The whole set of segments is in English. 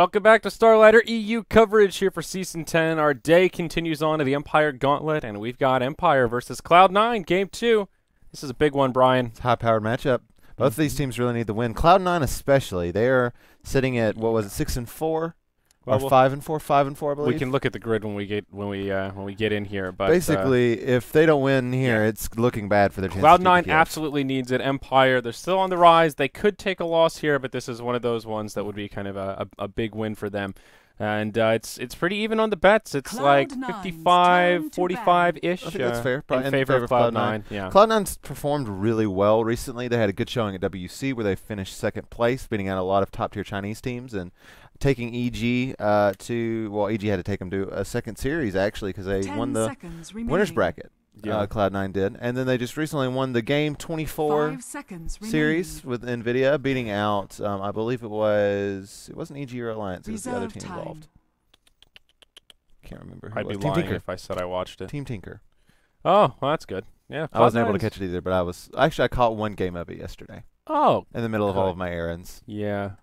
Welcome back to Starladder EU coverage here for Season 10. Our day continues on to the Empire Gauntlet, and we've got Empire versus Cloud9, Game 2. This is a big one, Brian. It's a high-powered matchup. Both of these teams really need the win. Cloud9 especially. They are sitting at, what was it, 6-4? Or 5-4? 5-4, I believe. We can look at the grid when we get in here. But basically, if they don't win here, it's looking bad for their chances. Cloud9 absolutely needs it. Empire, they're still on the rise. They could take a loss here, but this is one of those ones that would be kind of a big win for them. And it's pretty even on the bets. It's like 55-45-ish. I think that's fair. In favor of Cloud9. Yeah. Cloud9's performed really well recently. They had a good showing at WC where they finished second place, beating out a lot of top-tier Chinese teams and taking EG EG had to take them to a second series, actually, because they won the winner's bracket. Yeah. Cloud9 did. And then they just recently won the Game 24 series with NVIDIA, beating out, I believe it wasn't EG or Alliance, it was the other team involved. Can't remember who I'd be Team lying Tinker. if I said I watched it. Team Tinker. Oh, well, that's good. Yeah, I wasn't able to catch it either, but I caught one game of it yesterday. Oh. In the middle of all of my errands. Yeah.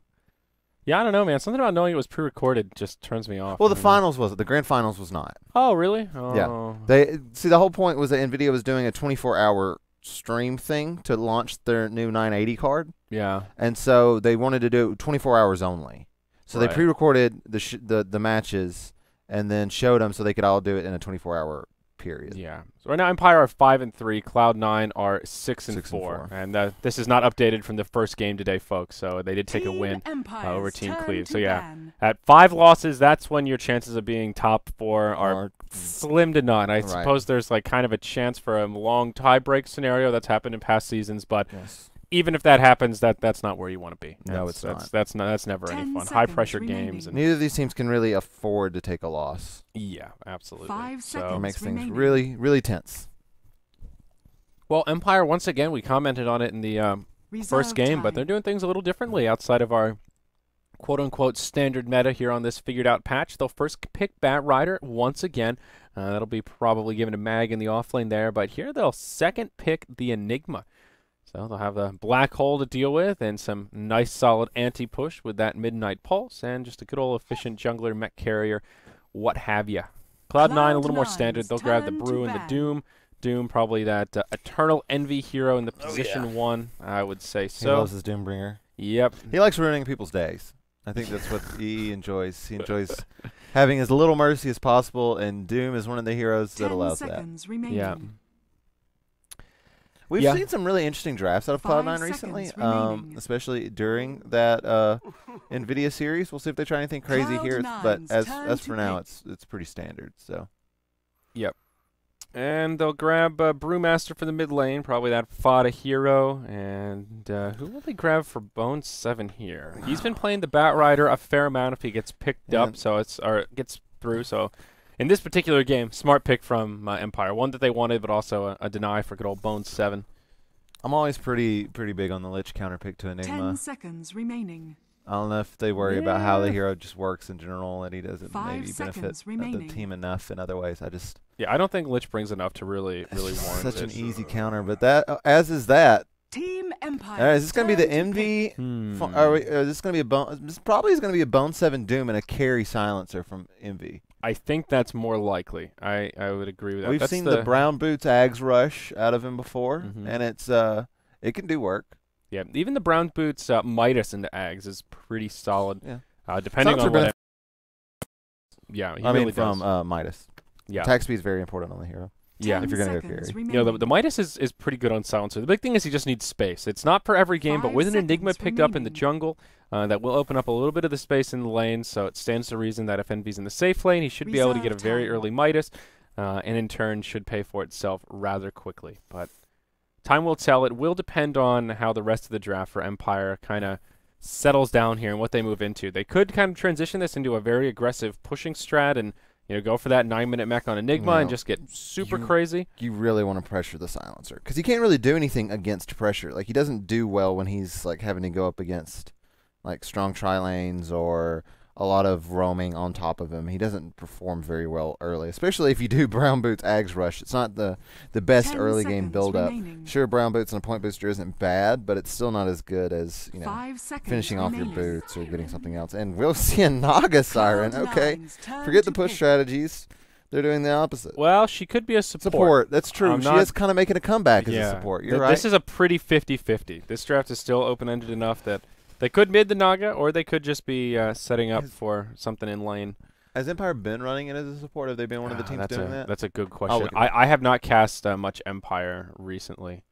Yeah, I don't know, man. Something about knowing it was pre-recorded just turns me off. Well, the finals was. The grand finals was not. Oh, really? Oh. Yeah. The whole point was that NVIDIA was doing a 24-hour stream thing to launch their new 980 card. Yeah. And so they wanted to do 24 hours only. So they pre-recorded the matches and then showed them so they could all do it in a 24-hour period. Yeah. So right now, Empire are 5-3. Cloud9 are 6-4. And this is not updated from the first game today, folks. So they did take a win over Team Cleve. So yeah, at 5 losses, that's when your chances of being top 4 are slim to none. I suppose there's like kind of a chance for a long tie-break scenario that's happened in past seasons, but even if that happens, that's not where you want to be. No, it's not. That's never any fun. High-pressure games. And neither of these teams can really afford to take a loss. Yeah, absolutely. So it makes things really, really tense. Well, Empire, once again, we commented on it in the first game, but they're doing things a little differently outside of our quote-unquote standard meta here on this figured-out patch. They'll first pick Bat Rider once again. That'll be probably given to Mag in the offlane there, but here they'll second pick the Enigma. So they'll have the Black Hole to deal with and some nice solid anti-push with that Midnight Pulse and just a good old efficient jungler, mech carrier, what have you. Cloud9 a little more standard. They'll grab the Brew and the Doom. Doom probably that Eternal Envy hero in the position 1, I would say so. He loves his Doombringer. Yep. He likes ruining people's days. I think that's what he enjoys. He enjoys having as little mercy as possible, and Doom is one of the heroes that allows that. Yeah. We've seen some really interesting drafts out of Cloud9 recently, especially during that NVIDIA series. We'll see if they try anything crazy here, but as for now, it's pretty standard. So. Yep. And they'll grab Brewmaster for the mid lane, probably that Fada hero. And who will they grab for Bone 7 here? He's been playing the Bat Rider a fair amount if he gets picked up, or gets through. So. In this particular game, smart pick from Empire. One that they wanted, but also a deny for good old Bone 7. I'm always pretty big on the Lich counter pick to Enigma. 10 seconds remaining. I don't know if they worry about how the hero just works in general, and he doesn't maybe benefit the team enough in other ways. I don't think Lich brings enough to really warrant such an easy counter, but as is that. Team Empire. Is this going to be the Envy? Is this going to be a Bone? This probably is going to be a Bone 7 Doom and a carry silencer from Envy. I think that's more likely. I would agree with that. We've seen the Brown Boots Ags rush out of him before, and it can do work. Yeah, even the Brown Boots Midas into Ags is pretty solid. Yeah. Depending on what. Yeah, he really does. From Midas. Yeah. Attack speed is very important on the hero. Yeah, if you're going to go carry. You know, the Midas is pretty good on silencer. The big thing is he just needs space. It's not for every game, but with an Enigma picked up in the jungle, that will open up a little bit of the space in the lane, so it stands to reason that if Envy's in the safe lane, he should be able to get a very early Midas, and in turn should pay for itself rather quickly. But time will tell. It will depend on how the rest of the draft for Empire kind of settles down here and what they move into. They could kind of transition this into a very aggressive pushing strat and go for that 9-minute mech on Enigma and just get super crazy. You really want to pressure the silencer because he can't really do anything against pressure. Like he doesn't do well when he's like having to go up against like strong tri lanes or a lot of roaming on top of him. He doesn't perform very well early, especially if you do Brown Boots Ags Rush. It's not the best 10 early game seconds build up. remaining. Sure, Brown Boots and a point booster isn't bad, but it's still not as good as 5 seconds finishing off your remaining. boots or getting something else. And we'll see a Naga Siren. Okay, Cloud9's turn forget the to push pick. strategies. They're doing the opposite. Well, she could be a support. Support. That's true. I'm She not- is kind of making a comeback as a Yeah. support. You're right. This is a pretty 50-50. This draft is still open-ended enough that they could mid the Naga, or they could just be setting up for something in lane. Has Empire been running it as a support? Have they been one of the teams doing that? That's a good question. look at I have not cast much Empire recently,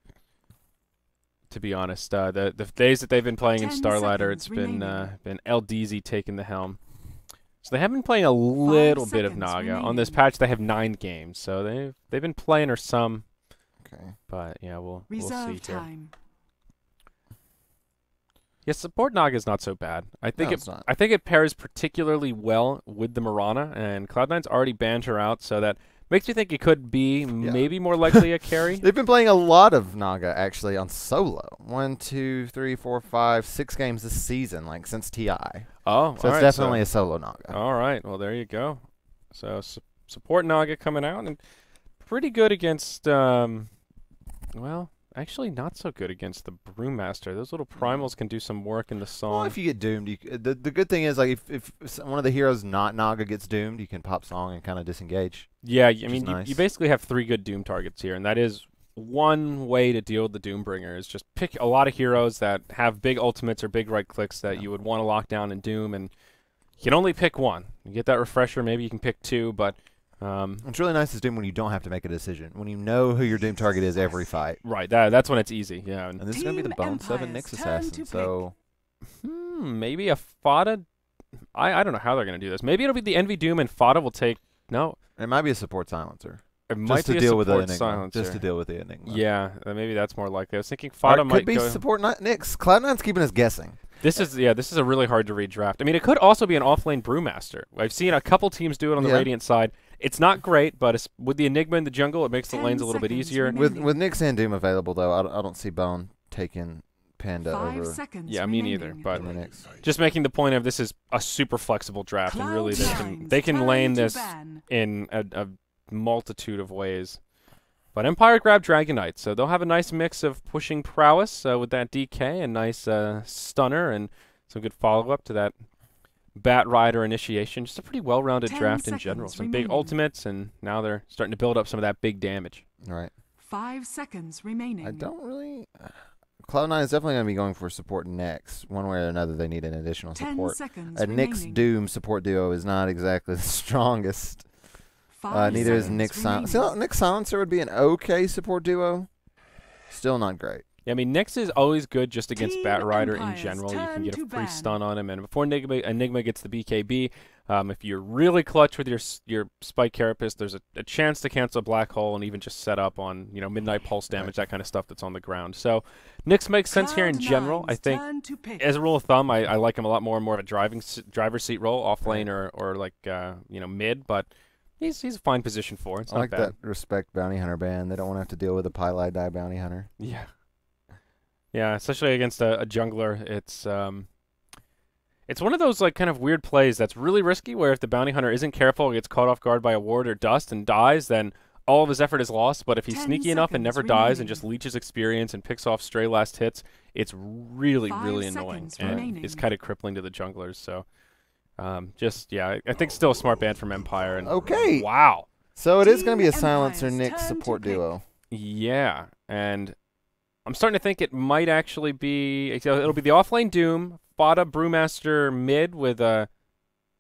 to be honest. The days that they've been playing in 10 Starladder, it's seconds been remaining. LDZ taking the helm. So they have been playing a little bit of seconds Naga. On this remaining. patch, they have 9 games, so they've been playing her some. Okay. But yeah, we'll see Reserve here. time. Yeah, support Naga is not so bad. I think No, it's not. I think it pairs particularly well with the Mirana, and Cloud9's already banned her out, so that makes me think it could be maybe more likely a carry. They've been playing a lot of Naga actually on solo. 1, 2, 3, 4, 5, 6 games this season, like since TI. Oh, So it's definitely a solo Naga. All right, well there you go. So support Naga coming out and pretty good against. Well, actually not so good against the Brewmaster. Those little primals can do some work in the song. Well, if you get doomed, the good thing is like if one of the heroes not Naga gets doomed, you can pop song and kind of disengage. Yeah, I is mean, nice. you basically have 3 good Doom targets here, and that is one way to deal with the Doombringer, is just pick a lot of heroes that have big ultimates or big right clicks that you would want to lock down in Doom, and you can only pick one. You get that refresher, maybe you can pick 2, but... What's really nice is Doom when you don't have to make a decision, when you know who your Doom target is every fight. right, that's when it's easy, yeah. And this is going to be the Team Bone 7 Empire's Nyx turn Assassin, to so... Maybe a Fada... I don't know how they're going to do this. Maybe it'll be the Envy Doom, and Fada will take... No, It might be a support silencer. it might Just to be a deal with the support Enigma. silencer. Just to deal with the Enigma. Yeah, maybe that's more likely. I was thinking Or Fada it might could be go... support Nyx. Cloud9's keeping us guessing. This is a really hard to read draft. I mean, it could also be an offlane Brewmaster. I've seen a couple teams do it on the Yeah. Radiant side. It's not great, but with the Enigma in the jungle, it makes the 10 lanes a little bit seconds easier. remaining. With Nyx and Doom available, though, I don't see Bone taking Panda 5 over seconds Yeah, me neither, remaining. but the Nyx. just making the point of this is a super flexible draft, and really they can Cloud9's lane turn this to ban. in a multitude of ways. But Empire grabbed Dragonite, so they'll have a nice mix of pushing prowess with that DK, a nice stunner, and some good follow-up to that Bat Rider initiation. Just a pretty well-rounded 10 draft in general. seconds Some big remaining. ultimates, and now they're starting to build up some of that big damage. All right. 5 seconds remaining. I don't really... Cloud9 is definitely going to be going for support next. One way or another, they need an additional 10 support. seconds A Nyx remaining. Doom support duo is not exactly the strongest. 5 Neither is seconds Nyx Silencer. remaining. Nyx Silencer would be an okay support duo. Still not great. Yeah, I mean, Nyx is always good just against Team Bat Rider in Empire's general. You can turn get a to free ban. stun on him, and before Enigma gets the BKB, if you're really clutch with your Spike Carapace, there's a chance to cancel Black Hole and even just set up on Midnight Pulse damage, that kind of stuff that's on the ground. So Nyx makes sense here in general. I Cloud9's think, turn to pick. as a rule of thumb, I like him a lot more and more of a driver's seat role, off lane or like mid, but he's a fine position for it. It's I not like bad. that Respect Bounty Hunter ban. They don't want to have to deal with a Pylai Die Bounty Hunter. Yeah. Yeah, especially against a jungler, it's one of those like kind of weird plays that's really risky, where if the bounty hunter isn't careful, gets caught off guard by a ward or dust and dies, then all of his effort is lost. But if he's 10 sneaky enough and seconds never dies and remaining. just leeches experience and picks off stray last hits, it's really, 5 really annoying seconds and remaining. it's kind of crippling to the junglers. So, I think still a smart ban from Empire. And Okay. wow. So it is going to be a Team Silencer Empire's Nyx turn support to pick. duo. Yeah, and I'm starting to think it might actually be... It'll be the offlane Doom, Fada Brewmaster mid with a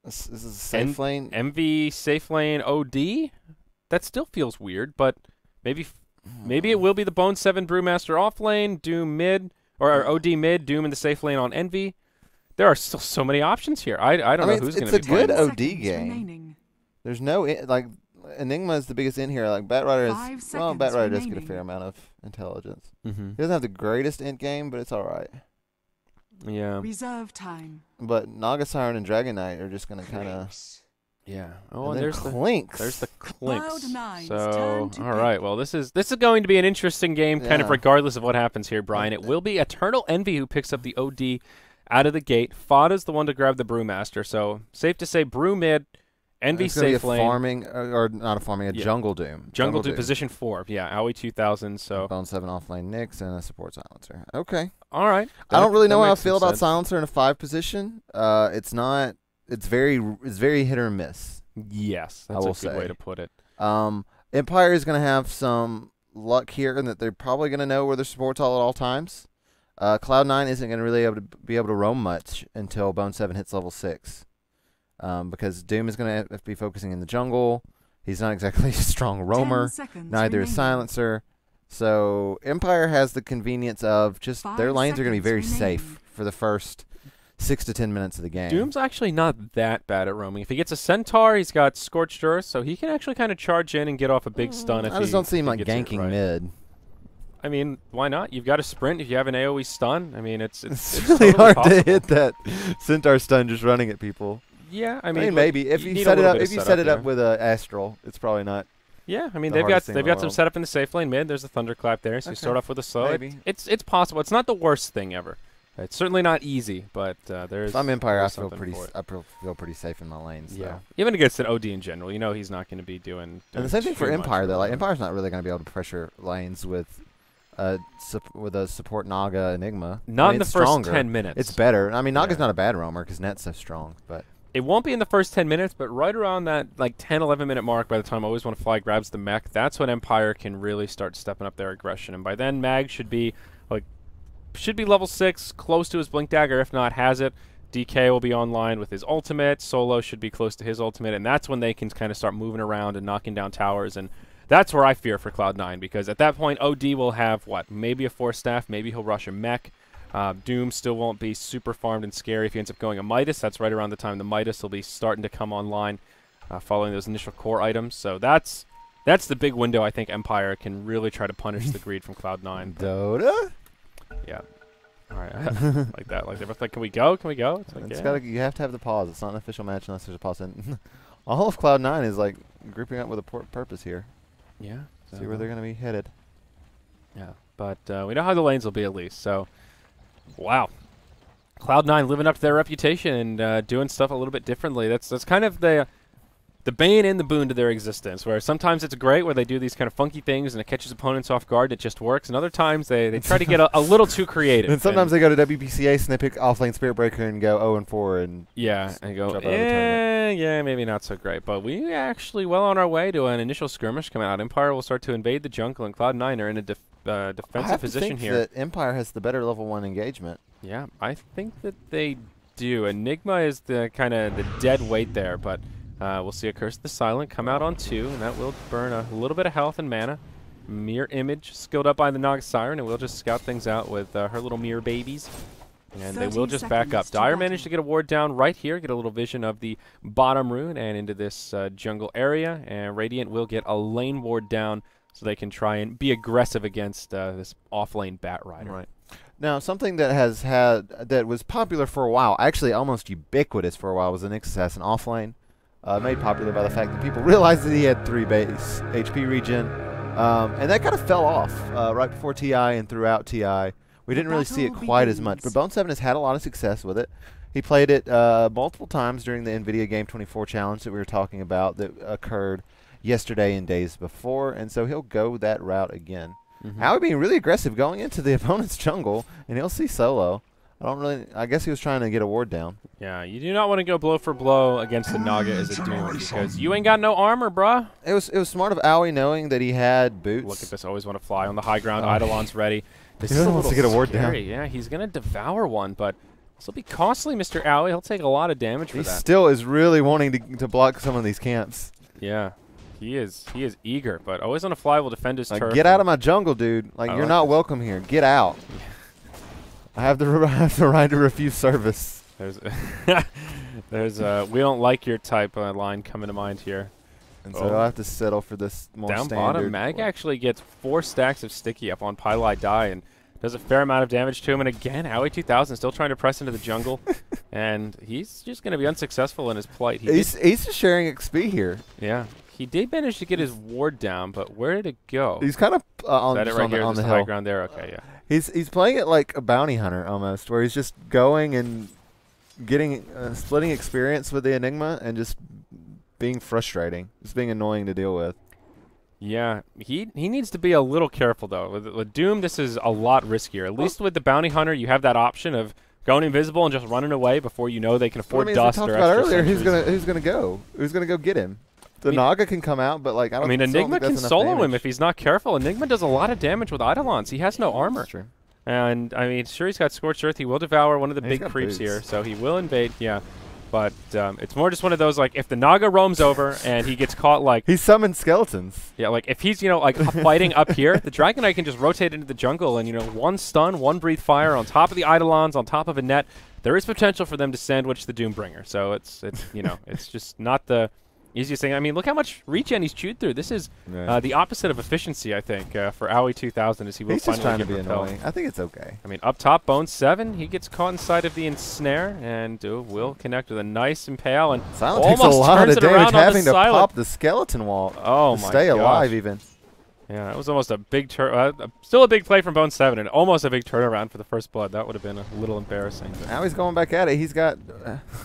This is a safe lane. MV safe lane OD? That still feels weird, but maybe it will be the Bone 7 Brewmaster offlane, Doom mid, or OD mid, Doom in the safe lane on Envy. There are still so many options here. I don't know who's going to be it's a good playing. OD game. Remaining. There's no Enigma is the biggest in here. Like Bat Rider 5 is seconds Bat Rider does get a remaining. fair amount of intelligence. Mm-hmm. He doesn't have the greatest int game, but it's all right. Yeah. Reserve time. But Naga Siren and Dragon Knight are just gonna kind of. Yeah. Oh, and then there's the Clinks. Clinks. Cloud9's So, turn to all pick. right. Well, this is going to be an interesting game, kind of Yeah. regardless of what happens here, Brian. It will be Eternal Envy who picks up the OD out of the gate. Fada's the one to grab the Brewmaster, so safe to say Brew mid, Envy It's gonna be safe a lane. farming, or not a farming, a Jungle Doom. Jungle Doom position 4. Yeah, Aoi 2000. So Bone 7 offlane Nyx and a support silencer. Okay. all right. I don't really know how I makes feel some about sense. silencer in a 5 position. It's not. It's very hit or miss. Yes, I that's will a good way say. to put it. Empire is going to have some luck here in that they're probably going to know where their support's all at all times. Cloud9 isn't going to really be able to roam much until Bone 7 hits level 6. Because Doom is going to be focusing in the jungle. He's not exactly a strong roamer. Neither is Silencer. So Empire has the convenience of just their lanes are going to be very safe for the first 6 to 10 minutes of the game. Doom's actually not that bad at roaming. If he gets a Centaur, he's got Scorched Earth, so he can actually kind of charge in and get off a big stun. I just don't see him like ganking mid. I mean, why not? You've got a sprint if you have an AoE stun. I mean, it's really totally hard possible. to hit that Centaur stun just running at people. Yeah, I I mean mean maybe if you set it up with a Astral, it's probably not. Yeah, I mean the they've hardest got thing in the some world. setup in the safe lane mid. There's a Thunderclap there, so you start off with a slow. Maybe. It's possible. It's not the worst thing ever. It's certainly not easy, but there's. If I'm Empire, I there's feel something pretty. for it. I feel pretty safe in my lanes. Yeah, though. even against an OD in general, you know he's not going to be doing. And the same thing for too Empire much though. Like really. Empire's not really going to be able to pressure lanes with a support Naga Enigma. Not in the it's first stronger. 10 minutes. It's better. I mean, Naga's Yeah. not a bad roamer because Net's so strong, but. It won't be in the first 10 minutes, but right around that like 10, 11-minute mark, by the time Always Want to Fly grabs the mech, that's when Empire can really start stepping up their aggression. And by then, Mag should be level 6, close to his Blink Dagger, if not has it. DK will be online with his ultimate. Solo should be close to his ultimate, and that's when they can kind of start moving around and knocking down towers. And that's where I fear for Cloud9, because at that point, OD will have, maybe a Force Staff, maybe he'll rush a mech. Doom still won't be super farmed and scary if he ends up going a Midas. That's right around the time the Midas will be starting to come online following those initial core items. So that's the big window I think Empire can really try to punish the greed from Cloud9. Dota? Yeah. All right. like that. Like, they're like, can we go? Can we go? It's like, yeah. You have to have the pause. It's not an official match unless there's a pause. And all of Cloud9 is like grouping up with a purpose here. Yeah. See where they're going to be headed. Yeah. But we know how the lanes will be at least. So, wow. Cloud9 living up to their reputation and doing stuff a little bit differently. That's kind of the bane and the boon to their existence, where sometimes it's great where they do these kind of funky things and it catches opponents off guard and it just works, and other times they try to get a little too creative. And sometimes they go to WPCA, snip offlane Spirit Breaker, and go 0-4 and and go, drop out of the tournament. yeah, maybe not so great. But we actually well on our way to an initial skirmish coming out. Empire will start to invade the jungle, and Cloud9 are in a defensive position here. that Empire has the better level 1 engagement. Yeah, I think that they do. Enigma is the kind of the dead weight there, but we'll see a Curse of the Silent come out on 2, and that will burn a little bit of health and mana. Mirror Image skilled up by the Naga Siren, and we'll just scout things out with her little mirror babies. And they will just back up. Dire managed to get a ward down right here, get a little vision of the bottom rune and into this jungle area, and Radiant will get a lane ward down so they can try and be aggressive against this off-lane Bat Rider. Right. Now, something that that was popular for a while, actually almost ubiquitous for a while, was the Nyx Assassin offlane. Made popular by the fact that people realized that he had 3 base HP regen, and that kind of fell off right before TI and throughout TI. We didn't really see it quite as much, but Bone 7 has had a lot of success with it. He played it multiple times during the NVIDIA Game 24 challenge that we were talking about that occurred yesterday and days before, and so he'll go that route again. Howie being really aggressive going into the opponent's jungle, and he'll see solo. I guess he was trying to get a ward down. Yeah, you do not want to go blow for blow against the Naga as a Doom, because you ain't got no armor, bruh. It was smart of Owie knowing that he had boots. Look at this, always want to fly on the high ground. Eidolon's ready. This He is a wants little to get a ward down. scary. Yeah, he's going to devour one, but this will be costly, Mr. Owie. He'll take a lot of damage for He that. still is really wanting to block some of these camps. Yeah, he is eager, but always on a fly will defend his turf. Get out of my jungle, dude. Like, you're not welcome here. Get out. I have the right to refuse service. There's we don't like your type line coming to mind here. And so I'll have to settle for this more Down standard. bottom, Mag actually gets 4 stacks of sticky up on Pylai Die and does a fair amount of damage to him. And again, Howie 2000 still trying to press into the jungle, and he's just going to be unsuccessful in his plight. He's just sharing XP here. Yeah, He did manage to get his ward down, but where did it go? He's kind of on, Is that it right here, on the just hill. high ground there? Okay, yeah. He's playing it like a bounty hunter almost, where he's just going and getting splitting experience with the Enigma and just being frustrating, just being annoying to deal with. Yeah, he needs to be a little careful though. With Doom, this is a lot riskier. At least with the bounty hunter, you have that option of going invisible and just running away before you know they can afford dust as we or talked about extra earlier, sentries. who's gonna go get him? The Naga can come out, but like I don't. Enigma think can that's enough solo him damage. if he's not careful. Enigma does a lot of damage with Eidolons. He has no armor. That's true. And I mean, sure, he's got Scorched Earth. He will devour one of the He's big got creeps boots. here, so he will invade. Yeah, but it's more just one of those like if the Naga roams over and he gets caught like He summoned skeletons. yeah, like if he's like fighting up here, the Dragon Knight can just rotate into the jungle and one stun, one breathe fire on top of the Eidolons, on top of a net. There is potential for them to sandwich the Doombringer. So it's it's just not the easiest thing. I mean, look how much regen he's chewed through. This is the opposite of efficiency, I think, for Owie 2000 as he will He's just finally trying to get be repelled. annoying. I think it's okay. I mean, up top, Bone 7, he gets caught inside of the ensnare and will connect with a nice impale and Silent takes a almost lot turns of it around damage on the having to Silent. pop the skeleton wall Oh to my stay gosh. alive even. Yeah, that was almost a big still a big play from Bone 7 and almost a big turnaround for the first blood. That would have been a little embarrassing. Now he's going back at it. He's got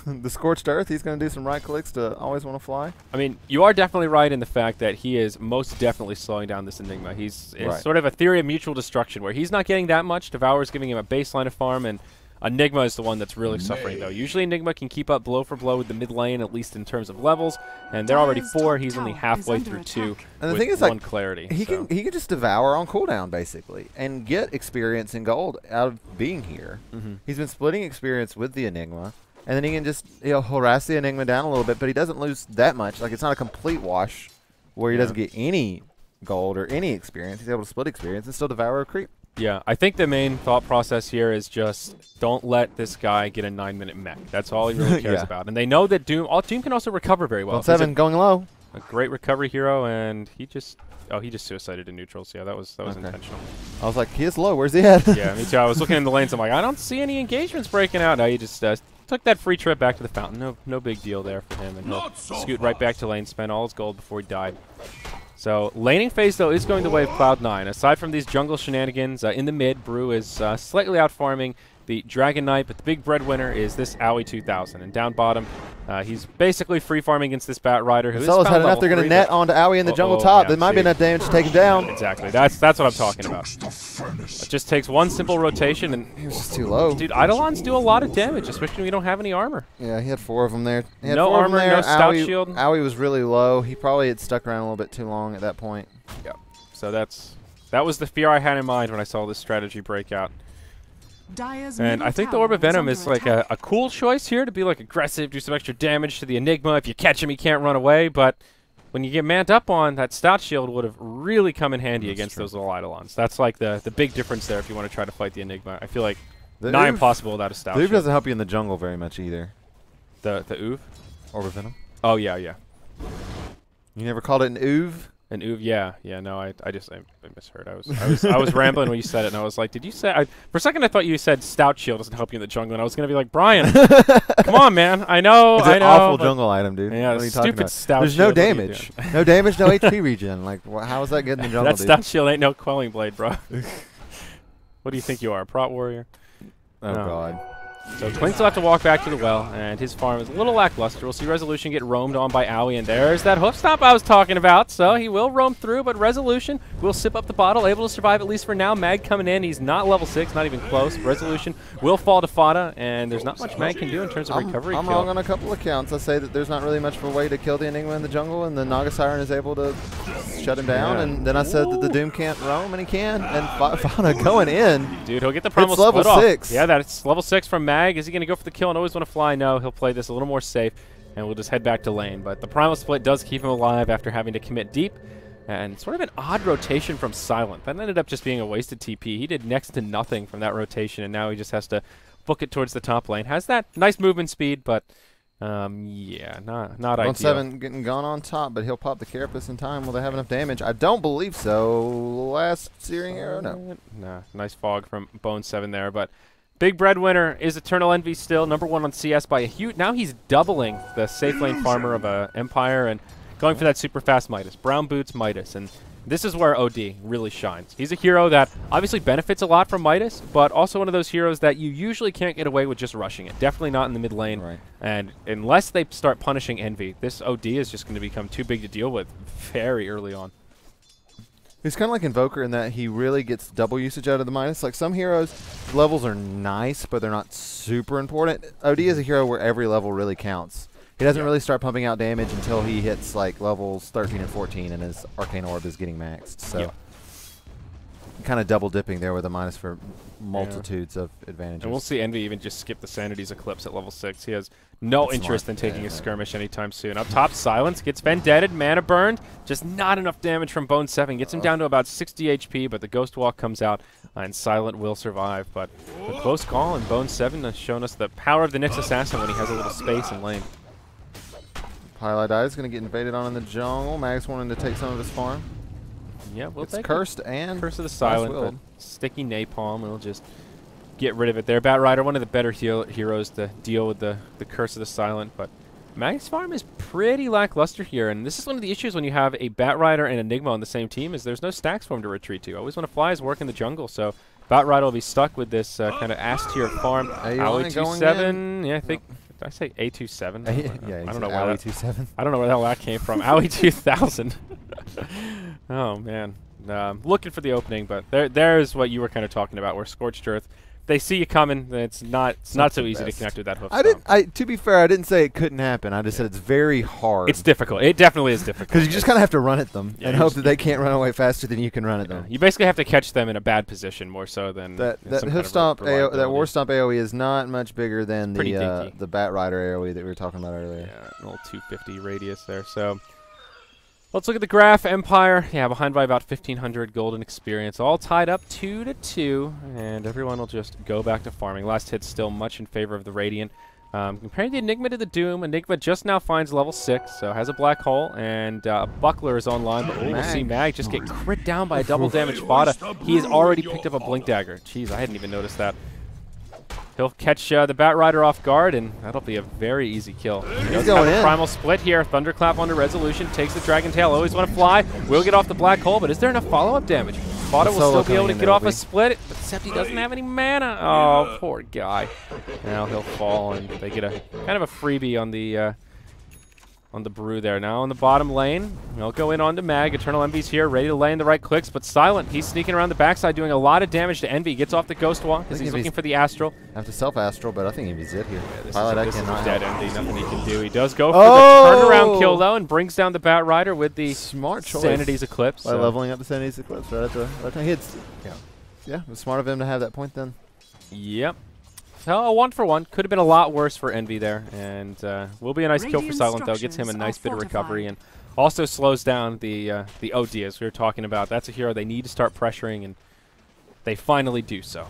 the Scorched Earth. He's going to do some right clicks to always want to fly. I mean, you are definitely right in the fact that he is most definitely slowing down this Enigma. It's Right. sort of a theory of mutual destruction where he's not getting that much. Devour's giving him a baseline of farm, and Enigma is the one that's really suffering, though. Usually Enigma can keep up blow for blow with the mid lane, at least in terms of levels, and they're already 4. He's only halfway through 2 And the with thing is, 1 like, clarity. He so. can just devour on cooldown basically and get experience and gold out of being here. He's been splitting experience with the Enigma, and then he can just he'll harass the Enigma down a little bit, but he doesn't lose that much. Like it's not a complete wash where he doesn't get any gold or any experience. He's able to split experience and still devour a creep. Yeah, I think the main thought process here is just don't let this guy get a 9-minute mech. That's all he really cares Yeah. about. And they know that Doom can also recover very well. Well, 7 going low. A great recovery hero, and he just suicided in neutrals. Yeah, that was intentional. I was like, he is low. Where's he at? Yeah, me too. I was looking in the lanes. I'm like, I don't see any engagements breaking out. No, he just took that free trip back to the fountain. No big deal there for him, and he'll scoot right back to lane, spend all his gold before he died. So laning phase, though, is going the way of Cloud9. Aside from these jungle shenanigans, in the mid, Brew is slightly out farming the Dragon Knight, but the big breadwinner is this Owie 2000. And down bottom, he's basically free farming against this Bat Rider. Who Marcelo's had enough. They're going to net onto Owie in the jungle top. Yeah, There might be enough damage to take him down. Exactly. That's what I'm talking about. It just takes one simple rotation, and He was just too low. dude, Eidolons do a lot of damage, especially when you don't have any armor. Yeah, he had 4 of them there. He had No 4 of them armor, there. no stout Owie, shield. Owie was really low. He probably had stuck around a little bit too long at that point. Yeah. So that was the fear I had in mind when I saw this strategy break out. And I think the Orb of Venom is like a cool choice here to be like aggressive, do some extra damage to the Enigma. If you catch him, he can't run away. But when you get manned up on, that stout shield would have really come in handy against those little Eidolons. That's like the big difference there if you want to try to fight the Enigma. I feel like nigh impossible without a stout The Oof shield. doesn't help you in the jungle very much either. The Oof? Orb of Venom. Oh, yeah. You never called it an Oof? An Oof, yeah. No, I misheard. I was rambling when you said it, and I was like, did you say? For a second, I thought you said stout shield doesn't help you in the jungle, and I was gonna be like, Brian, come on, man. I know. It's an awful jungle item, dude. Yeah, what are you talking stupid about? stout There's shield. no What are you damage. No damage, no HP regen. Like, how is that good in the jungle, That dude? stout shield ain't no quelling blade, bro. What do you think you are, a prot warrior? Oh, No. God. So Twink will have to walk back to the well, and his farm is a little lackluster. We'll see Resolution get roamed on by Owie, and there's that hoof stomp I was talking about. So he will roam through, but Resolution will sip up the bottle, able to survive at least for now. Mag coming in. He's not level 6, not even close. Resolution will fall to Fada, and there's not much Mag can do in terms of recovery. I'm wrong on a couple of counts. I say that there's not really much of a way to kill the Enigma in the jungle, and the Naga Siren is able to shut him down. Yeah. And then I said that the Doom can't roam, and he can. And Fada going in. Dude, he'll get the primal It's level split off. 6. Yeah, that's level 6 from Mag. Is he going to go for the kill and always want to fly? No, he'll play this a little more safe, and we'll just head back to lane. But the primal split does keep him alive after having to commit deep, and sort of an odd rotation from Silent. That ended up just being a wasted TP. He did next to nothing from that rotation, and now he just has to book it towards the top lane. Has that nice movement speed, but yeah, not ideal. 1-7 getting gone on top, but he'll pop the Carapace in time. Will they have enough damage? I don't believe so. Last Searing Arrow? No. Nah, nice fog from Bone 7 there, but big breadwinner is Eternal Envy still, #1 on CS by a huge. Now he's doubling the safe lane farmer of Empire, and going for that super fast Midas. Brown boots, Midas, and this is where OD really shines. He's a hero that obviously benefits a lot from Midas, but also one of those heroes that you usually can't get away with just rushing it. Definitely not in the mid lane. Right. And unless they start punishing Envy, this OD is just going to become too big to deal with very early on. He's kind of like Invoker in that he really gets double usage out of the Midas. Like some heroes, levels are nice, but they're not super important. OD is a hero where every level really counts. He doesn't really start pumping out damage until he hits like levels 13 and 14 and his Arcane Orb is getting maxed. So kind of double dipping there with a Midas for multitudes of advantages. And we'll see Envy even just skip the Sanity's Eclipse at level 6. He has no interest in taking a skirmish anytime soon. Up top, Silence gets Vendetted, mana burned, just not enough damage from Bone 7. Gets him down to about 60 HP, but the Ghost Walk comes out, and Silent will survive. But a close call, and Bone 7 has shown us the power of the Nyx Assassin when he has a little space in lane. Pylai is going to get invaded on in the jungle. Mags wanting to take some of his farm. Yeah, we'll it's take cursed and Curse of the Silent, but sticky napalm. We'll just get rid of it there. Batrider, one of the better heroes to deal with the Curse of the Silent, but Mags farm is pretty lackluster here, and this is one of the issues when you have a Batrider and Enigma on the same team is there's no stacks for him to retreat to. Always want to fly his work in the jungle, so Batrider will be stuck with this kind of ass-tier farm. Owie27, yeah, I think. Did I say A27? Yeah, I don't know where Owie27. I don't know where the hell that came from. Owie 2000. Oh man, looking for the opening, but there's what you were kind of talking about, where Scorched Earth. They see you coming. It's not so easy to connect with that hoof stomp. To be fair, I didn't say it couldn't happen. I just said it's very hard. It's difficult. It definitely is difficult. Because you just kind of have to run at them and hope that they can't run away faster than you can run at them. You basically have to catch them in a bad position more so than that hoof stomp. That war stomp AOE is not much bigger than the Batrider AOE that we were talking about earlier. Yeah, an old 250 radius there. So. Let's look at the graph. Empire, behind by about 1,500 golden experience. All tied up 2-2, and everyone will just go back to farming. Last hit's still much in favor of the Radiant. Comparing the Enigma to the Doom, Enigma just now finds level 6, so has a black hole, and Buckler is online, but we'll see Mag just get crit down by a double damage Fada. He has already picked up a Blink Dagger. Jeez, I hadn't even noticed that. He'll catch the Batrider off guard, and that'll be a very easy kill. He does have a Primal Split here. Thunderclap onto Resolution. Takes the Dragon Tail. Always want to fly. Will get off the Black Hole, but is there enough follow-up damage? Fada will still be able to get off a split, but except he doesn't have any mana. Oh, poor guy. Now he'll fall, and they get a kind of a freebie on the Brew there. Now on the bottom lane, he'll go in onto Mag. Eternal Envy's here, ready to land the right clicks, but Silent, he's sneaking around the backside, doing a lot of damage to Envy. Gets off the Ghost Walk because he's looking for the Astral. Have to self-Astral, but I think Envy's it here. Yeah, this is dead Envy, nothing he can do. He does go for the turnaround kill, though, and brings down the Batrider with the smart choice. Sanity's Eclipse. By leveling up the Sanity's Eclipse right at the right time. Yeah, it was smart of him to have that point then. Yep. So a 1-for-1 could have been a lot worse for Envy there, and will be a nice kill for Silent though. Gets him a nice bit of recovery and also slows down the OD as we were talking about. That's a hero they need to start pressuring, and they finally do so.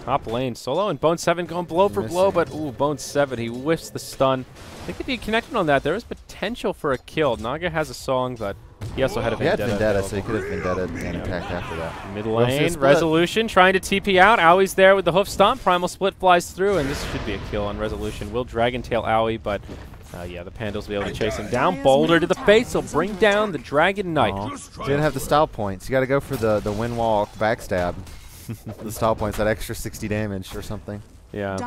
Top lane solo and Bone 7 going blow for blow, but ooh, Bone 7 he whiffs the stun. I think if he connected on that, there is potential for a kill. Naga has a song, but he also had a Vendetta. He had Vendetta, so he could have Vendetta and attacked after that. Mid lane, Resolution trying to TP out. Owie's there with the hoof stomp. Primal Split flies through, and this should be a kill on Resolution. Will Dragon Tail Owie, but yeah, the Pandals will be able to chase him down. Boulder to the face will bring down the Dragon Knight. Didn't have the style points. You got to go for the Windwalk backstab. The style points, that extra 60 damage or something. Yeah.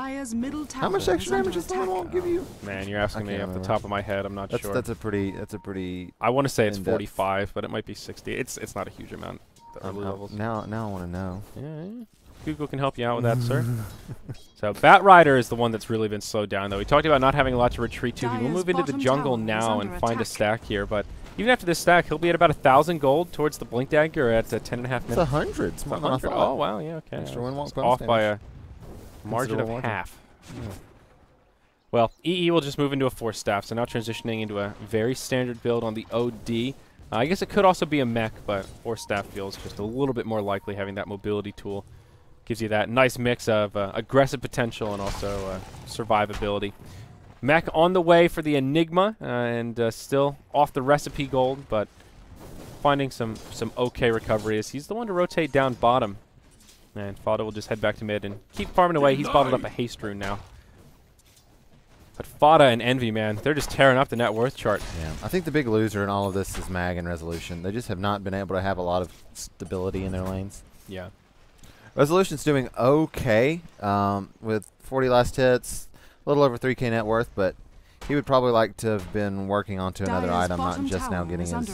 How much extra damage does the Windwalk give you? Man, you're asking me off the top of my head. I'm not sure. That's a pretty. I want to say it's 45, but it might be 60. It's not a huge amount. The early levels. Now I want to know. Yeah. Google can help you out with that, sir. So Batrider is the one that's really been slowed down, though. We talked about not having a lot to retreat to. He will move into the jungle now and find a stack here, but even after this stack, he'll be at about 1,000 gold towards the Blink Dagger at 10.5 minutes. It's 100. It's 100. Oh, wow, yeah, okay. Extra Windwalk off by a margin of half. Yeah. Well, EE will just move into a 4-staff, so now transitioning into a very standard build on the OD. I guess it could also be a mech, but 4-staff feels just a little bit more likely having that mobility tool. Gives you that nice mix of aggressive potential and also survivability. Mech on the way for the Enigma, and still off the recipe gold, but finding some okay recoveries. He's the one to rotate down bottom. And Fada will just head back to mid and keep farming away. He's bottled up a haste rune now. But Fada and Envy, man, they're just tearing up the net worth chart. Yeah, I think the big loser in all of this is Mag and Resolution. They just have not been able to have a lot of stability in their lanes. Yeah. Resolution's doing okay with 40 last hits, a little over 3K net worth, but he would probably like to have been working onto another item, not just now getting his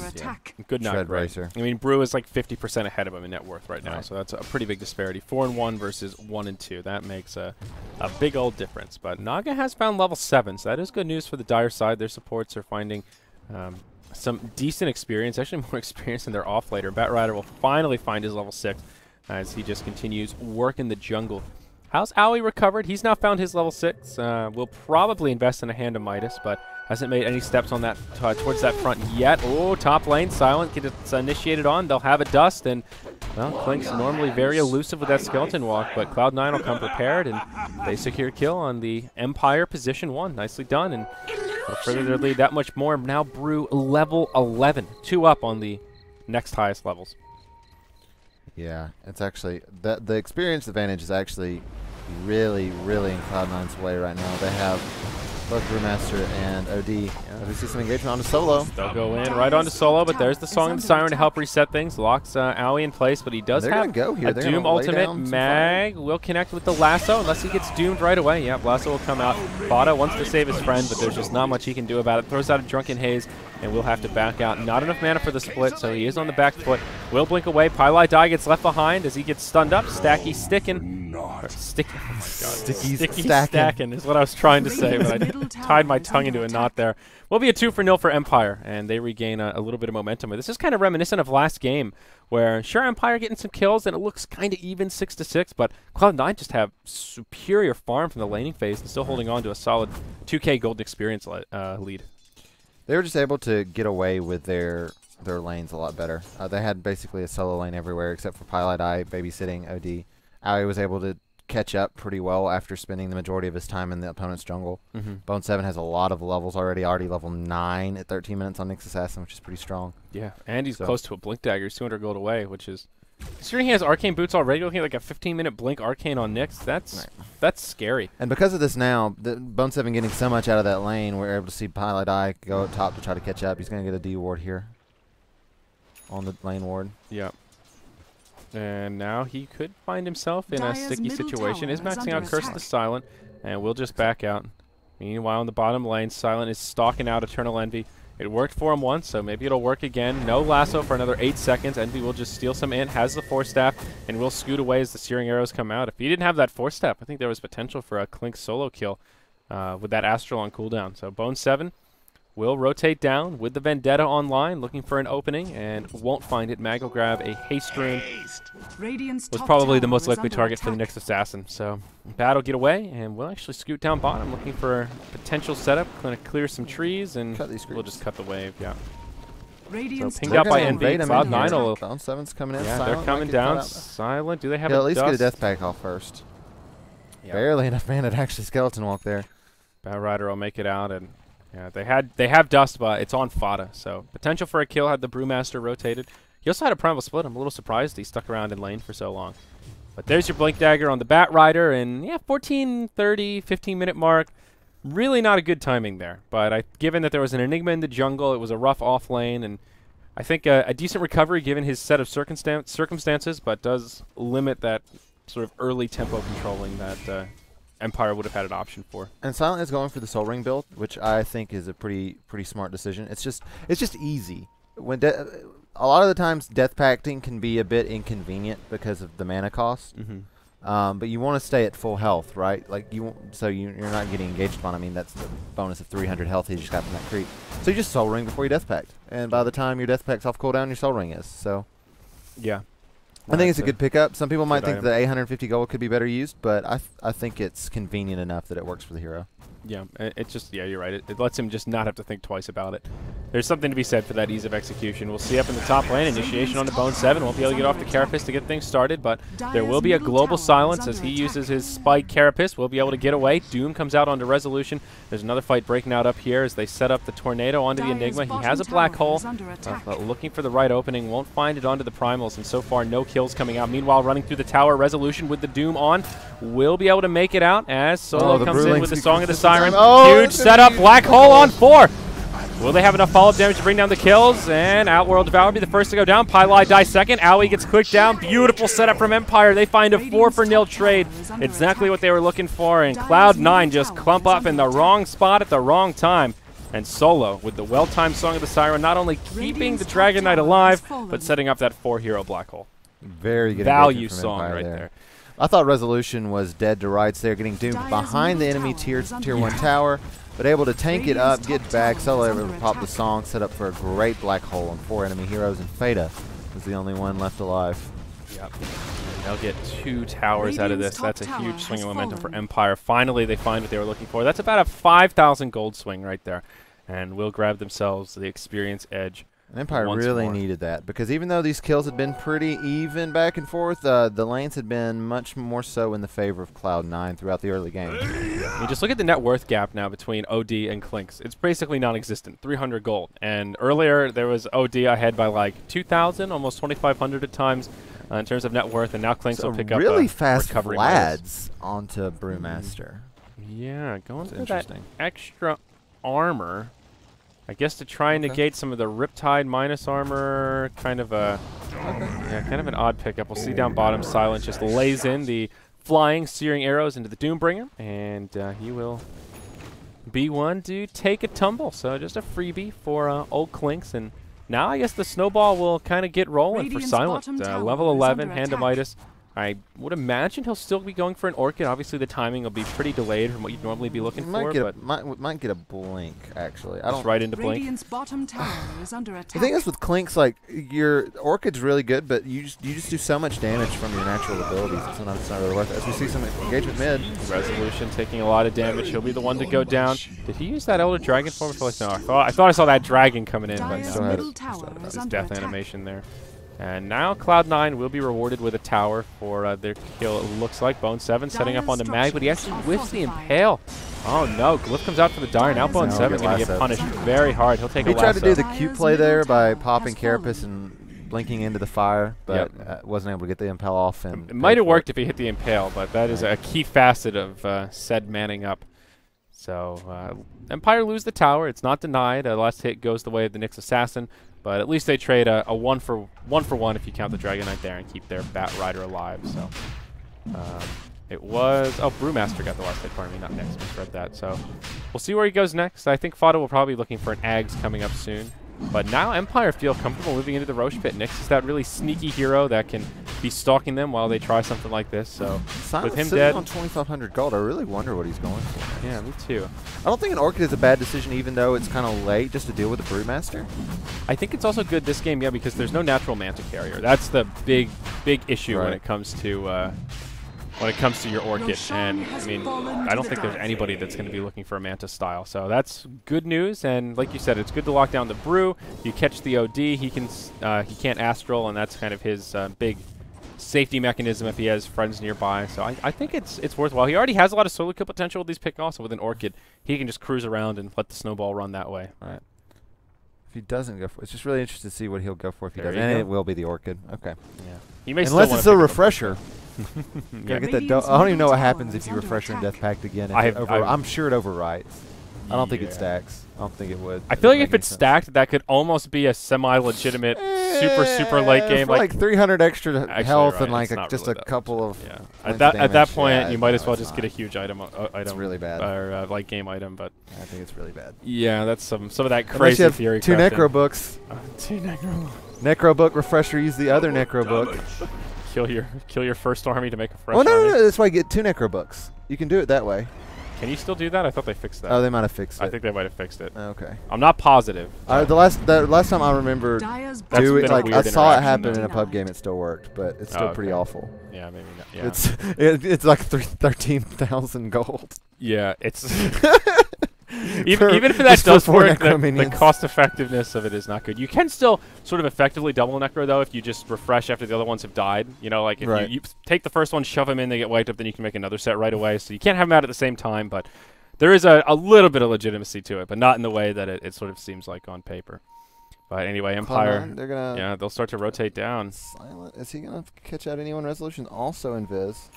good Shred great. Racer. I mean, Brew is like 50% ahead of him in net worth right now, Right. so that's a pretty big disparity. 4-1 versus 1-2. That makes a big old difference. But Naga has found level 7, so that is good news for the Dire side. Their supports are finding some decent experience, actually more experience than their off-later. Batrider will finally find his level 6 as he just continues working the jungle. How's Owie recovered? He's now found his level 6. Will probably invest in a Hand of Midas, but hasn't made any steps on that towards that front yet. Oh, top lane, Silent gets initiated on. They'll have a dust, and well, Klink's normally very elusive with that skeleton walk, but Cloud9 will come prepared, and they secure kill on the Empire position 1. Nicely done, and they'll further their lead that much more. Now Brew level 11, 2 up on the next highest levels. Yeah, it's actually the experience advantage is actually really in Cloud9's way right now. They have both Brewmaster and OD. Yeah. We see some engagement onto Solo. They'll go in right onto Solo, but there's the Song of the Siren to help reset things. Locks Owie in place, but he does have a Doom ultimate. Mag will connect with the lasso unless he gets doomed right away. Yep, lasso will come out. Fada wants to save his friend, but there's just not much he can do about it. Throws out a Drunken Haze, and will have to back out. Not enough mana for the split, so he is on the back foot. Will blink away. Pylai Die gets left behind as he gets stunned up. Stacky sticking. Sticky. Oh my god. Sticky stacking is what I was trying to say, but I tied my tongue into a knot there. Will be a 2-0 for Empire, and they regain a little bit of momentum. This is kind of reminiscent of last game, where sure Empire getting some kills and it looks kind of even 6-6, but Cloud9 just have superior farm from the laning phase and still holding on to a solid 2K golden experience lead. They were just able to get away with their lanes a lot better. They had basically a solo lane everywhere except for Pylai Die babysitting OD. Owie was able to catch up pretty well after spending the majority of his time in the opponent's jungle. Bone 7 has a lot of levels already level 9 at 13 minutes on Nyx Assassin, which is pretty strong. Yeah, and he's close to a Blink Dagger. He's 200 gold away, which is... Considering he has Arcane Boots already, looking at like a 15-minute Blink Arcane on Nyx, that's scary. And because of this now, Bone 7 getting so much out of that lane, we're able to see Pylai Die go up top to try to catch up. He's going to get a D ward here on the lane ward. Yeah. And now he could find himself in a sticky situation. Is maxing out Curse of the Silent, and will just back out. Meanwhile, in the bottom lane, Silent is stalking out Eternal Envy. It worked for him once, so maybe it'll work again. No lasso for another 8 seconds. Envy will just steal some int, has the Force Staff, and will scoot away as the Searing Arrows come out. If he didn't have that Force Staff, I think there was potential for a Klink solo kill with that Astral on cooldown. So Bone 7 will rotate down with the Vendetta online, looking for an opening, and won't find it. Mag will grab a Haste Rune. Was probably the most likely target for the next Assassin. So Bad will get away, and we'll actually scoot down bottom, looking for a potential setup. Going to clear some trees, and we'll just cut the wave. Yeah. So pinged out by Envy. Cloud9 will... Bone 7's coming in. Yeah, Silent they're coming down. Silent. Do they have He'll a at least dust? get a Death Pack off first. Yep. Barely enough mana to actually Skeleton Walk there. Batrider will make it out, and yeah, they have dust, but it's on Fada, so potential for a kill had the Brewmaster rotated. He also had a Primal Split. I'm a little surprised he stuck around in lane for so long. But there's your Blink Dagger on the Batrider, and yeah, 14, 30, 15-minute mark. Really not a good timing there, but given that there was an Enigma in the jungle, it was a rough off lane, and I think a decent recovery given his set of circumstances, but does limit that sort of early tempo controlling that Empire would have had an option for. And Silent is going for the Soul Ring build, which I think is a pretty smart decision. It's just easy. When a lot of the times Death Pacting can be a bit inconvenient because of the mana cost. But you want to stay at full health, right? Like so you're not getting engaged upon. I mean, that's the bonus of 300 health you just got from that creep. So you just Soul Ring before you Death Pact, and by the time your Death Pact's off cooldown, your Soul Ring is. So yeah. I think it's a good pickup. Some people might think the 850 gold could be better used, but I think it's convenient enough that it works for the hero. Yeah, it's just, yeah, you're right. It lets him just not have to think twice about it. There's something to be said for that ease of execution. We'll see up in the top lane, initiation on the Bone 7. Won't be able to get off the Carapace to get things started, but there will be a global silence as he uses his Spike Carapace. We'll be able to get away. Doom comes out onto Resolution. There's another fight breaking out up here as they set up the Tornado onto the Enigma. He has a Black Hole, but looking for the right opening. Won't find it onto the Primals, and so far no kills coming out. Meanwhile, running through the tower, Resolution with the Doom on will be able to make it out as Solo comes in with the Song of the Siren. Siren. Oh, Huge setup. Black hole on 4. Will they have enough follow-up damage to bring down the kills? And Outworld Devour will be the first to go down. Pylai dies second. Owie gets clicked down. Beautiful setup from Empire. They find a 4-for-0 trade. Exactly what they were looking for. And Cloud9 just clump up in the wrong spot at the wrong time. And Solo, with the well-timed Song of the Siren, not only keeping the Dragon Knight alive, but setting up that 4-hero black hole. Very good value from song Empire right there. I thought Resolution was dead to rights there, getting doomed behind the enemy tier 1 tower, but able to tank it up, get back. Solo able to pop the song, set up for a great black hole on 4 enemy heroes, and Feta was the only one left alive. Yep. And they'll get 2 towers out of this. That's a huge swing of momentum for Empire. Finally, they find what they were looking for. That's about a 5,000 gold swing right there. And will grab themselves the experience edge. And Empire really needed that, because even though these kills had been pretty even back and forth, the lanes had been much more so in the favor of Cloud9 throughout the early game. You just look at the net worth gap now between OD and Clinks. It's basically non-existent, 300 gold. And earlier there was OD ahead by like 2,000, almost 2,500 at times in terms of net worth, and now Clinks will pick up really fast recovery Vlads onto Brewmaster. Yeah, going for that extra armor. I guess to try and negate some of the Riptide minus armor, kind of a kind of an odd pickup. We'll see down bottom. Silent just lays in the flying, searing arrows into the Doombringer, and he will be one to take a tumble. So just a freebie for old Clinks, and now I guess the snowball will kind of get rolling for Silent. Level 11, Hand of Midas. I would imagine he'll still be going for an Orchid. Obviously, the timing will be pretty delayed from what you'd normally be looking for. Might get a blink, actually. Just right into blink. Bottom tower is under attack. The thing is with Clinks, like, your Orchid's really good, but you just do so much damage from your natural abilities. Sometimes it's not really worth it. As we see some engagement mid. Resolution taking a lot of damage. He'll be the one to go down. Did he use that Elder Dragon form? No, I thought I saw that dragon coming in, but Still no. His death animation there. And now Cloud9 will be rewarded with a tower for their kill, it looks like. Bone 7 setting up on the mag, but he actually whiffs the Impale. Oh no, Glyph comes out for the Dire. Now Bone 7 is going to get punished very hard. He'll take a lasso. He tried to do the cute play there by popping Carapace and blinking into the fire, but wasn't able to get the Impale off. And it might have worked if he hit the Impale, but that is a key facet of said manning up. So Empire lose the tower. It's not denied. The last hit goes the way of the Nyx Assassin. But at least they trade a 1-for-1 if you count the Dragon Knight there and keep their Bat Rider alive. So it was Brewmaster got the last hit, pardon me, not Nyx, misread that. So we'll see where he goes next. I think Fada will probably be looking for an Ags coming up soon. But now Empire feel comfortable moving into the Roche Pit. Nyx is that really sneaky hero that can be stalking them while they try something like this. So with him dead on 2,500 gold, I really wonder what he's going for. Yeah, me too. I don't think an Orchid is a bad decision, even though it's kind of late just to deal with the Brewmaster. I think it's also good this game, yeah, because there's no natural Manta carrier. That's the big issue when it comes to your Orchid. And I mean, I don't think there's anybody that's going to be looking for a Manta style. So that's good news. And like you said, it's good to lock down the Brew. You catch the OD, he can't Astral, and that's kind of his big safety mechanism if he has friends nearby. So I think it's worthwhile. He already has a lot of solo kill potential with these pickoffs. So with an Orchid, he can just cruise around and let the snowball run that way. Right. If he doesn't go for it's just really interesting to see what he'll go for if he does. And it will be the Orchid. Okay. Yeah. He may Unless it's a refresher. Yeah. Get that I don't even know what happens if you refresher in Death Pact again. I'm sure it overwrites. I don't think it stacks. I don't think it would. I feel like if it's stacked, that could almost be a semi-legitimate super late game. For like 300 extra health and like just a couple of at that point, you might as well just get a huge item. It's really bad. Or late game item, but I think it's really bad. Yeah, that's some of that crazy theory. Two Necro books. Two Necro. Necro book refresher. Use the other Necro book. Kill your first army to make a fresh. Oh no, that's why you get 2 Necro books. You can do it that way. Can you still do that? I thought they fixed that. Oh, they might have fixed it. I think they might have fixed it. Okay. I'm not positive. The last time I remember doing I saw it happen in a pub game. It still worked, but it's still pretty awful. Yeah, maybe not. Yeah. It's like 13,000 gold. Yeah, it's even if that does work, the cost effectiveness of it is not good. You can still sort of effectively double Necro though if you just refresh after the other ones have died. You know, like if you take the first one, shove them in, they get wiped up, then you can make another set right away. So you can't have them out at the same time, but there is a little bit of legitimacy to it, but not in the way that it sort of seems like on paper. But anyway, Empire, they'll start to rotate down. Silent. Is he gonna catch out anyone? Resolution also invis.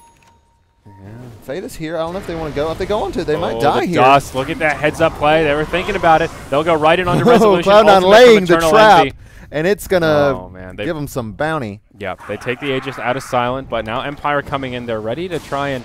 Fate is here. I don't know if they want to go. If they go into it, they might Oh, die the here. dust. Look at that heads-up play. They were thinking about it. They'll go right in under resolution. Cloud9 Ultimate laying from the Eternal trap, Envy. and it's going Oh, to man. give them some bounty. Yeah, they take the Aegis out of Silent, but now Empire coming in. They're ready to try and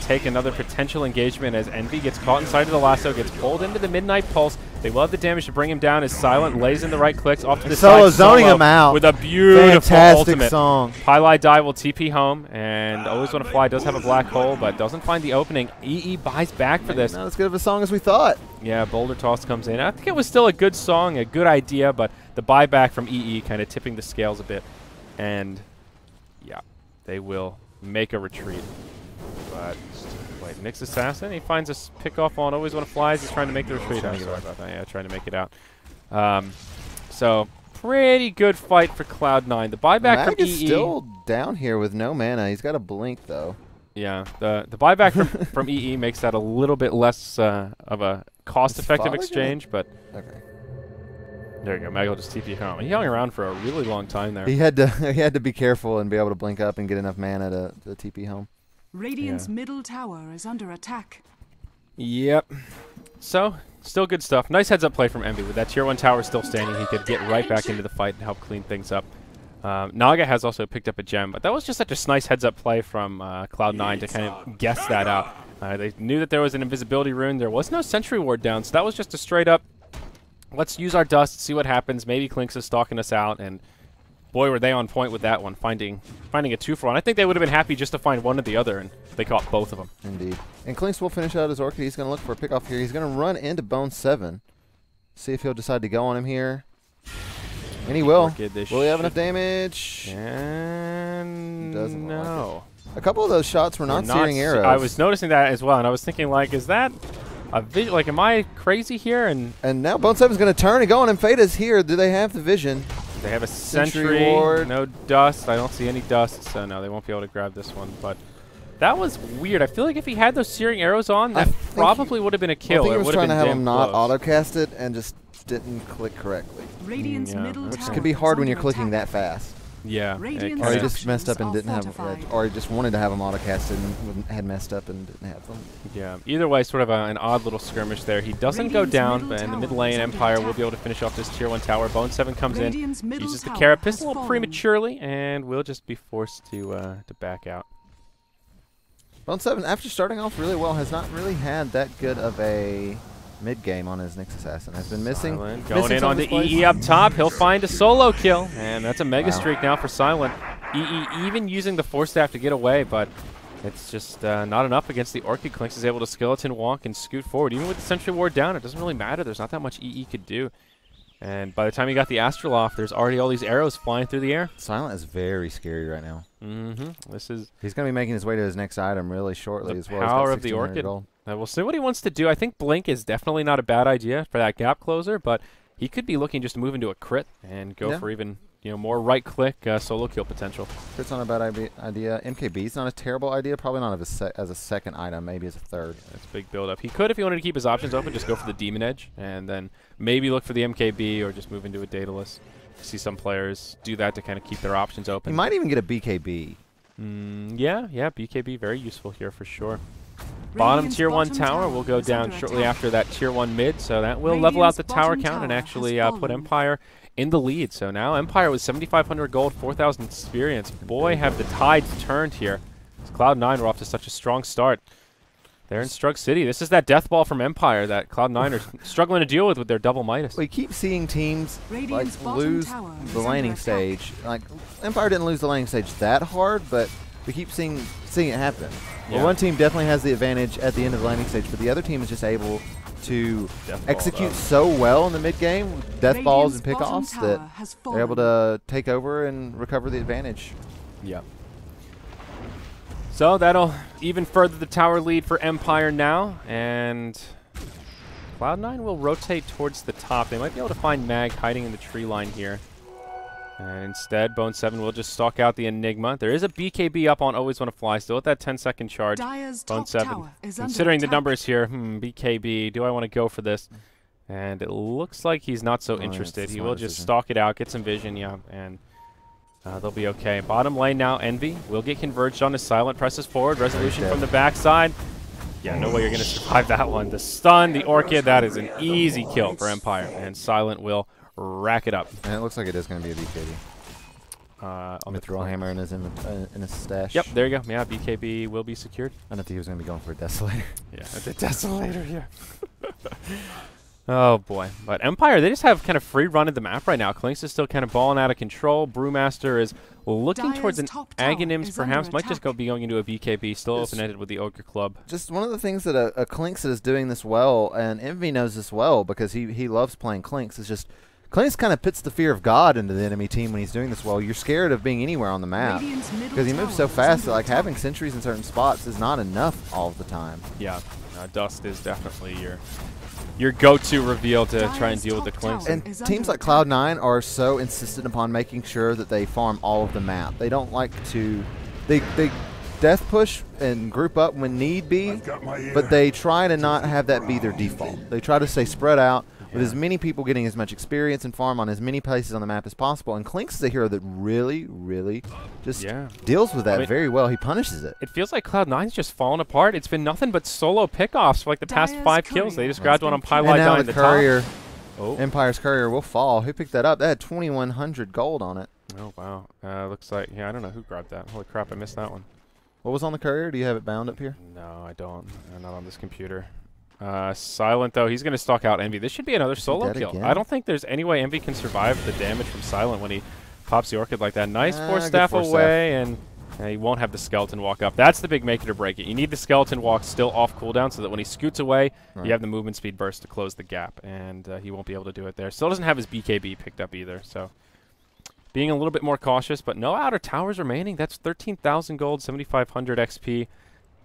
take another potential engagement as Envy gets caught inside of the lasso, gets pulled into the Midnight Pulse. They will have the damage to bring him down as Silent lays in the right clicks off to the Solo side. zoning him out with a beautiful Fantastic ultimate. song. Pylai Die will TP home, and Always Wanna Fly does have a black hole, but doesn't find the opening. EE buys back for this. Not as good of a song as we thought. Yeah, Boulder Toss comes in. I think it was still a good song, a good idea, but the buyback from EE kind of tipping the scales a bit. And, yeah, they will make a retreat. But, wait, Nyx Assassin, he finds a pick off on Always Wanna Fly as he's trying to make the retreat. Oh, sorry about that. Yeah, trying to make it out. So, pretty good fight for Cloud9. The buyback from EE is still down here with no mana. He's got a blink, though. Yeah, the buyback from EE makes that a little bit less of a cost-effective exchange, but Okay. there you go. Mag will just TP home. He hung around for a really long time there. He had to be careful and be able to blink up and get enough mana to TP home. Radiant's middle tower is under attack. Yep. So, still good stuff. Nice heads-up play from Envy. With that Tier 1 tower still standing, he could get right back into the fight and help clean things up. Naga has also picked up a gem, but that was just such a nice heads-up play from Cloud9 to kind of guess that out. They knew that there was an invisibility rune. There was no sentry ward down, so that was just a straight-up, let's use our dust, see what happens. Maybe Klinks is stalking us out, and boy, were they on point with that one, finding a 2-for-1. I think they would have been happy just to find one or the other, and they caught both of them. Indeed. And Klinks will finish out his Orchid. He's going to look for a pickoff here. He's going to run into Bone 7. See if he'll decide to go on him here. And he will. Will he have enough damage? And doesn't no. Like a couple of those shots were not searing arrows. I was noticing that as well, and I was thinking, like, is that a vision? Like, am I crazy here? And now Bone 7's going to turn and go on him. Fata's here. Do they have the vision? They have a sentry ward. No dust. I don't see any dust, so no, they won't be able to grab this one. But that was weird. I feel like if he had those searing arrows on, that probably would have been a kill. I think he was trying to have him not close. auto-cast it and just didn't click correctly. Radiant's middle Which tower can be hard when you're is clicking under that fast. Yeah. Radiant's Or he Yeah. just messed up and Are didn't have, fortified. or he just wanted to have him auto-casted and had messed up and didn't have them. Yeah. Either way, sort of an odd little skirmish there. He doesn't go Radiant's down, middle but in the tower mid lane, is under Empire will attack. be able to finish off this Tier 1 tower. Bone 7 comes Radiant's in, middle uses the tower Carapace has a little fallen. prematurely, and we'll just be forced to back out. Bone 7, after starting off really well, has not really had that good of a mid-game on his Nyx Assassin. Has been missing. Silent going in some on the of his plays. EE up top. He'll find a solo kill, and that's a mega streak now for Silent. EE even using the Force Staff to get away, but it's just not enough against the Orchid. Klinks is able to skeleton walk and scoot forward. Even with the Sentry Ward down, it doesn't really matter. There's not that much EE could do. And by the time he got the Astral off, there's already all these arrows flying through the air. Silent is very scary right now. This is He's going to be making his way to his next item really shortly the as well. He's got power of the 1600 Orchid. gold. We'll see what he wants to do. I think Blink is definitely not a bad idea for that gap closer, but he could be looking just to move into a crit and go for even more right-click solo kill potential. Crit's not a bad idea. MKB's not a terrible idea. Probably not as a second item, maybe as a third. That's a big build-up. He could, if he wanted to keep his options open, just go for the Demon Edge and then maybe look for the MKB or just move into a Daedalus. See some players do that to kind of keep their options open. He might even get a BKB. Yeah, BKB very useful here for sure. Bottom Radiant's Tier 1 bottom tower will go is down under shortly attack. after that Tier 1 mid, so that will level out the Radiant's tower bottom count and tower actually has put fallen. Empire in the lead. So now Empire with 7,500 gold, 4,000 experience. Boy, have the tides turned here. Cloud9 were off to such a strong start. They're in Strug City. This is that death ball from Empire that Cloud9 are struggling to deal with their double Midas. We keep seeing teams Radiant's like bottom lose tower is the under laning attack. stage. Like Empire didn't lose the laning stage that hard, but we keep seeing it happen. Yeah. Well, one team definitely has the advantage at the end of the laning stage, but the other team is just able to execute so well in the mid game with death balls and Radiant's bottom pickoffs tower that has they're able to take over and recover the advantage. Yeah. So that'll even further the tower lead for Empire now, and Cloud9 will rotate towards the top. They might be able to find Mag hiding in the tree line here. And instead, Bone 7 will just stalk out the Enigma. There is a BKB up on Always Wanna Fly, still at that 10-second charge. Dire's Bone top 7. tower is under Considering the attack. numbers here, BKB, do I want to go for this? And it looks like he's not so interested. that's a He smart will just decision. stalk it out, get some vision, and They'll be okay. Bottom lane now, Envy will get converged on his Silent, presses forward, resolution from the backside. Yeah, no way you're going to survive that one. The stun, the Orchid, that is an easy kill for Empire, and Silent will rack it up. And it looks like it is going to be a BKB. On the Throw hammer in his stash. Yep, there you go. Yeah, BKB will be secured. I didn't think he was going to be going for a Desolator. Yeah, the Desolator, yeah. Oh boy, but Empire, they just have kind of free run of the map right now. Clinkz is still kind of balling out of control. Brewmaster is looking towards an Aghanims, perhaps. Might just be going into a BKB, still open-ended with the Ogre Club. Just one of the things that a Clinkz is doing this well, and Envy knows this well because he loves playing Clinkz, is just Clinkz kind of puts the fear of God into the enemy team when he's doing this well. You're scared of being anywhere on the map because he moves so fast that like having sentries in certain spots is not enough all the time. Yeah, Dust is definitely your go-to reveal to try and deal with the Clinkz. And teams like Cloud9 are so insistent upon making sure that they farm all of the map. They don't like to they death push and group up when need be, but they try to not have that be their default. They try to stay spread out with as many people getting as much experience and farm on as many places on the map as possible. And Clinkz is a hero that really, really just deals with that very well. He punishes it. It feels like Cloud9's just fallen apart. It's been nothing but solo pickoffs for like the past 5 kills. They just grabbed one on Pylite down the courier, top. Oh. Empire's courier will fall. Who picked that up? That had 2,100 gold on it. Oh, wow. Looks like, I don't know who grabbed that. Holy crap, I missed that one. What was on the courier? Do you have it bound up here? No, I don't. Not on this computer. Silent, though, he's going to stalk out Envy. This should be another solo kill. Again? I don't think there's any way Envy can survive the damage from Silent when he pops the Orchid like that. Nice force staff away, and he won't have the Skeleton walk up. That's the big make it or break it. You need the Skeleton walk still off cooldown so that when he scoots away, you have the movement speed burst to close the gap, and he won't be able to do it there. Still doesn't have his BKB picked up either, so being a little bit more cautious, but no outer towers remaining. That's 13,000 gold, 7,500 XP.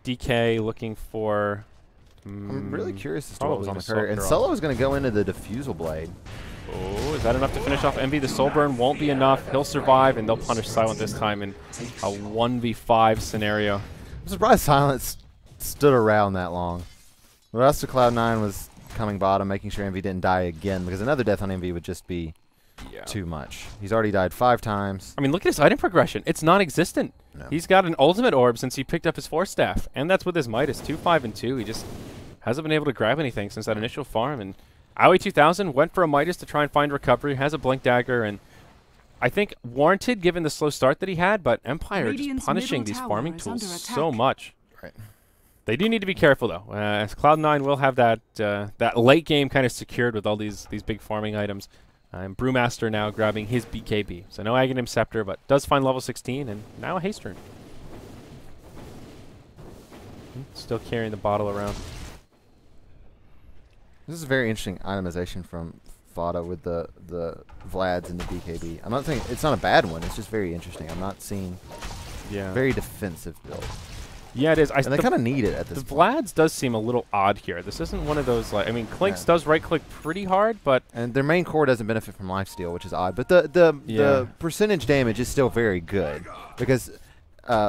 DK looking for... I'm really curious as to what was on the courier. And Solo is going to go into the Diffusal Blade. Oh, is that enough to finish off Envy? The Soul Burn won't be enough. He'll survive, and they'll punish Silent this time in a 1v5 scenario. I'm surprised Silent stood around that long. The rest of Cloud9 was coming bottom, making sure Envy didn't die again, because another death on Envy would just be too much. He's already died 5 times. I mean, look at his item progression. It's non-existent. No. He's got an ultimate orb since he picked up his Force Staff, and that's with his Midas. 2, 5, and 2. He just hasn't been able to grab anything since that initial farm. And Aoi 2000 went for a Midas to try and find recovery, has a Blink Dagger, and I think warranted given the slow start that he had, but Empire just punishing these farming tools so much. Right. They do need to be careful, though. As Cloud9 will have that that late game kind of secured with all these big farming items. And Brewmaster now grabbing his BKB. So no Aghanim Scepter, but does find level 16, and now a haste rune. Still carrying the bottle around. This is a very interesting itemization from Fada with the Vlads and the BKB. I'm not saying it's not a bad one. It's just very interesting. I'm not seeing very defensive build. Yeah, it is. And they kind of need it at this point. Vlads does seem a little odd here. This isn't one of those, like, I mean, Clinkz does right-click pretty hard, but... And their main core doesn't benefit from lifesteal, which is odd. But the percentage damage is still very good. Because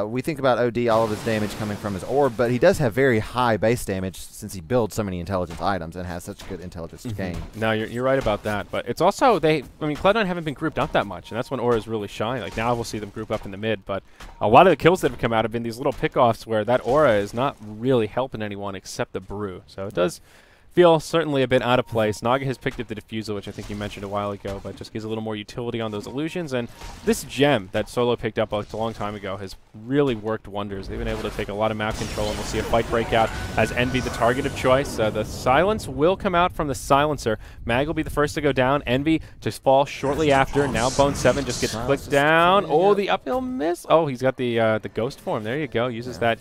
we think about OD, all of his damage coming from his orb, but he does have very high base damage since he builds so many intelligence items and has such good intelligence to gain. No, you're right about that. But it's also, I mean, Cloud9 haven't been grouped up that much, and that's when auras really shine. Like, now we'll see them group up in the mid, but a lot of the kills that have come out have been these little pickoffs where that aura is not really helping anyone except the Brew. So it does feel certainly a bit out of place. Naga has picked up the Diffusal, which I think you mentioned a while ago, but just gives a little more utility on those illusions. And this gem that Solo picked up a long time ago has really worked wonders. They've been able to take a lot of map control, and we'll see a fight break out as Envy the target of choice. The silence will come out from the silencer. Mag will be the first to go down. Envy to fall shortly after. Now Bone 7 just gets clicked down. Oh, the uphill miss. Oh, he's got the ghost form. There you go. Uses that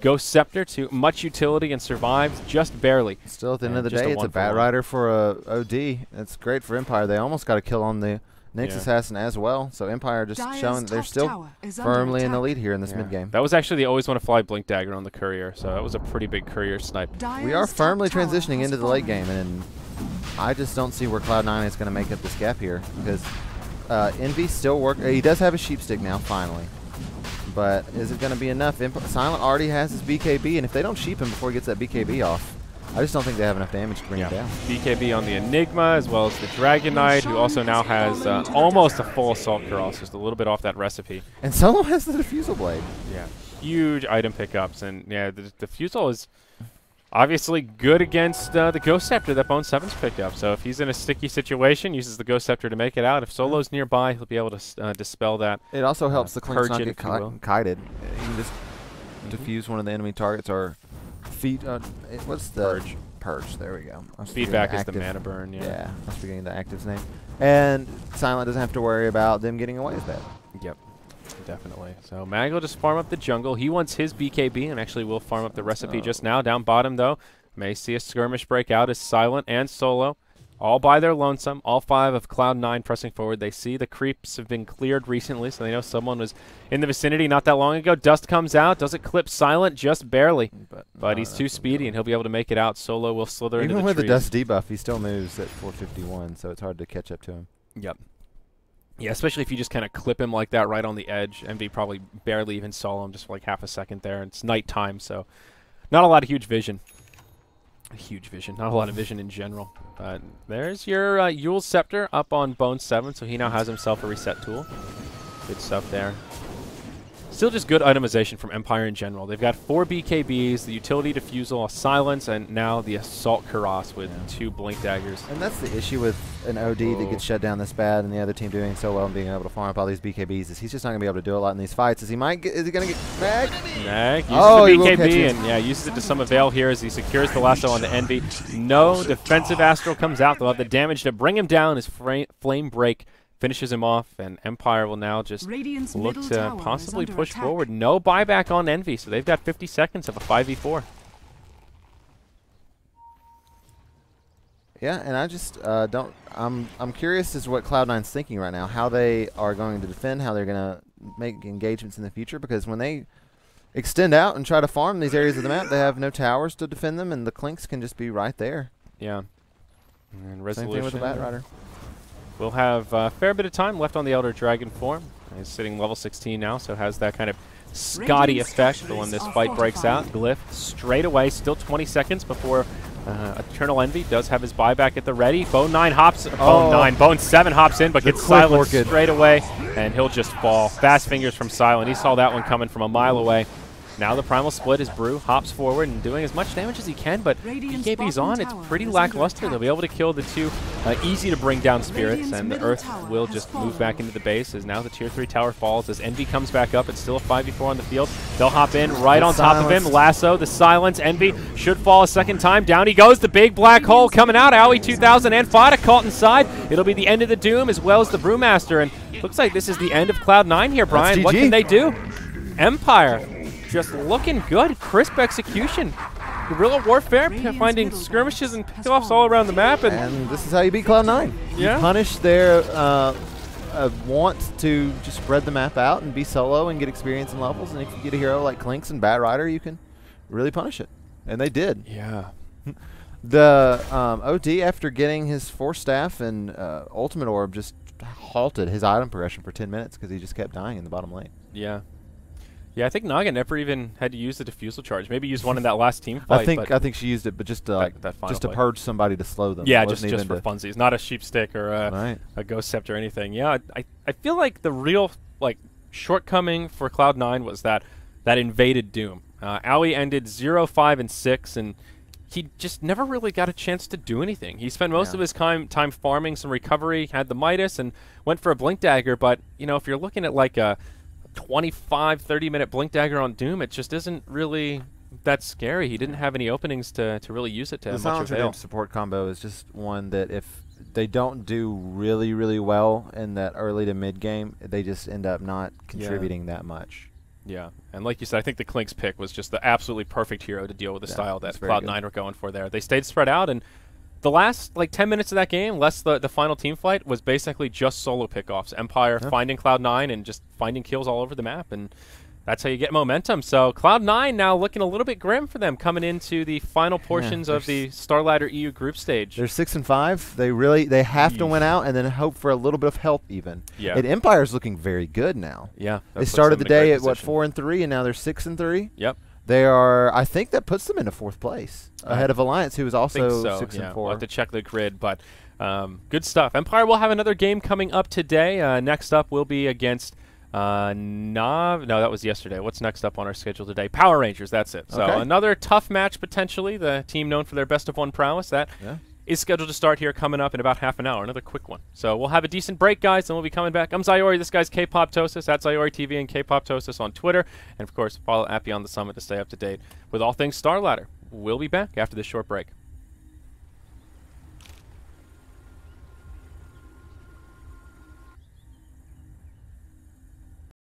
Ghost Scepter to much utility and survives just barely. Still, at the end of the day, it's a Bat Rider for a OD. It's great for Empire. They almost got a kill on the Nyx Assassin as well. So Empire just showing that they're still firmly in the lead here in this mid game. That was actually the Always Want to Fly Blink Dagger on the Courier. So that was a pretty big Courier snipe. We are firmly transitioning into the late game, and I just don't see where Cloud9 is going to make up this gap here because Envy still he does have a sheep stick now, finally. But is it going to be enough? Silent already has his BKB, and if they don't sheep him before he gets that BKB off, I just don't think they have enough damage to bring it down. BKB on the Enigma, as well as the Dragon Knight, who also now has almost a full Assault Cuirass, just a little bit off that recipe. And Solo has the Diffusal Blade. Yeah, huge item pickups, and yeah, the Diffusal is obviously good against the Ghost Scepter that Bone 7's picked up. So if he's in a sticky situation, uses the Ghost Scepter to make it out. If Solo's nearby, he'll be able to dispel that. It also helps the Clinks not get kited. You can just diffuse one of the enemy targets or what's the Purge? There we go. Feedback is the mana burn. Yeah, I was forgetting the active's name. And Silent doesn't have to worry about them getting away with that. Yep, definitely. So Mag will just farm up the jungle. He wants his BKB and actually will farm up the recipe just now. Down bottom, though, may see a skirmish break out as Silent and Solo all by their lonesome. All 5 of Cloud9 pressing forward. They see the creeps have been cleared recently, so they know someone was in the vicinity not that long ago. Dust comes out. Does it clip Silent? Just barely. But he's too speedy, and he'll be able to make it out. Solo will slither into the trees. Even with the Dust debuff, he still moves at 451, so it's hard to catch up to him. Yep. Yeah, especially if you just kind of clip him like that right on the edge. MV probably barely even saw him just for like half a second there. It's nighttime, so not a lot of huge vision. Not a lot of vision in general. But there's your Yule's Scepter up on Bone 7, so he now has himself a reset tool. Good stuff there. Still just good itemization from Empire in general. They've got 4 BKBs, the Utility Diffusal, a Silence, and now the Assault Cuirass with 2 Blink Daggers. And that's the issue with an OD that gets shut down this bad and the other team doing so well and being able to farm up all these BKBs is he's just not going to be able to do a lot in these fights. Is he going to get Mag? Mag uses the BKB and uses it to some avail here as he secures the lasso on the Envy. No defensive Astral comes out. They'll have the damage to bring him down as Flame Break finishes him off, and Empire will now just look to possibly push forward. No buyback on Envy, so they've got 50 seconds of a 5v4. Yeah, and I just I'm curious as to what Cloud9's thinking right now, how they are going to defend, how they're going to make engagements in the future, because when they extend out and try to farm these areas of the map, they have no towers to defend them, and the Clinks can just be right there. Yeah. And Resolution. Same thing with the Bat Rider. We'll have a fair bit of time left on the Elder Dragon form. He's sitting level 16 now, so has that kind of Scotty effect. But when this fight breaks out, Glyph straight away, still 20 seconds before Eternal Envy does have his buyback at the ready. Bone 7 hops in, but gets silenced straight away, and he'll just fall. Fast fingers from Silent. He saw that one coming from a mile away. Now the Primal Split is Brew, hops forward and doing as much damage as he can, but BKB's on. It's pretty lackluster. They'll be able to kill the 2 easy to bring down spirits, and the Earth will just move back into the base as now the Tier 3 tower falls. As Envy comes back up, it's still a 5v4 on the field. They'll hop in right on top of him. Lasso, the Silence. Envy should fall a second time. Down he goes. The big black hole coming out. Owie 2000 and Fada caught inside. It'll be the end of the Doom as well as the Brewmaster, and looks like this is the end of Cloud9 here, Brian. What can they do? Empire just looking good. Crisp execution. Guerrilla warfare, finding skirmishes and pickoffs all around the map. And this is how you beat Cloud9. Yeah. You punish their want to just spread the map out and be solo and get experience and levels. And if you get a hero like Clinks and Bat Rider, you can really punish it. And they did. Yeah. The OD, after getting his Force Staff and Ultimate Orb, just halted his item progression for 10 minutes because he just kept dying in the bottom lane. Yeah. Yeah, I think Naga never even had to use the Diffusal charge. Maybe used one in that last team fight. I think she used it, but just to purge somebody to slow them. Yeah, just for funsies, not a sheep stick or a Ghost Scepter or anything. Yeah, I feel like the real shortcoming for Cloud9 was that invaded Doom. Owie ended 0-5 and 6, and he just never really got a chance to do anything. He spent most of his time farming some recovery, had the Midas, and went for a Blink Dagger. But if you're looking at like a 25-30 minute Blink Dagger on Doom, it just isn't really that scary. He didn't have any openings to really use it to much avail. The support combo is just one that if they don't do really, really well in that early to mid game, they just end up not contributing that much. Yeah, and like you said, I think the Clinks pick was just the absolutely perfect hero to deal with the style that Cloud9 were going for there. They stayed spread out, and the last 10 minutes of that game, less the final team fight, was basically just solo pickoffs. Empire finding Cloud9 and just finding kills all over the map, and that's how you get momentum. So Cloud9 now looking a little bit grim for them coming into the final portions of the Starladder EU group stage. They're 6-5. They have to win out and then hope for a little bit of help even. Yeah. And Empire's looking very good now. Yeah. They started the day at 4-3, and now they're 6-3. Yep. They are, I think that puts them into 4th place, ahead of Alliance, who is also so, 6 and 4. We'll have to check the grid, but good stuff. Empire will have another game coming up today. Next up will be against no, that was yesterday. What's next up on our schedule today? Power Rangers, that's it. So another tough match potentially, the team known for their best-of-1 prowess. That is scheduled to start here coming up in about half an hour, another quick one. So we'll have a decent break, guys, and we'll be coming back. I'm Zyori, this guy's K-Pop-Tosis, at Zyori TV and K-Pop-Tosis on Twitter. And, of course, follow at Beyond the Summit to stay up to date with all things Starladder. We'll be back after this short break.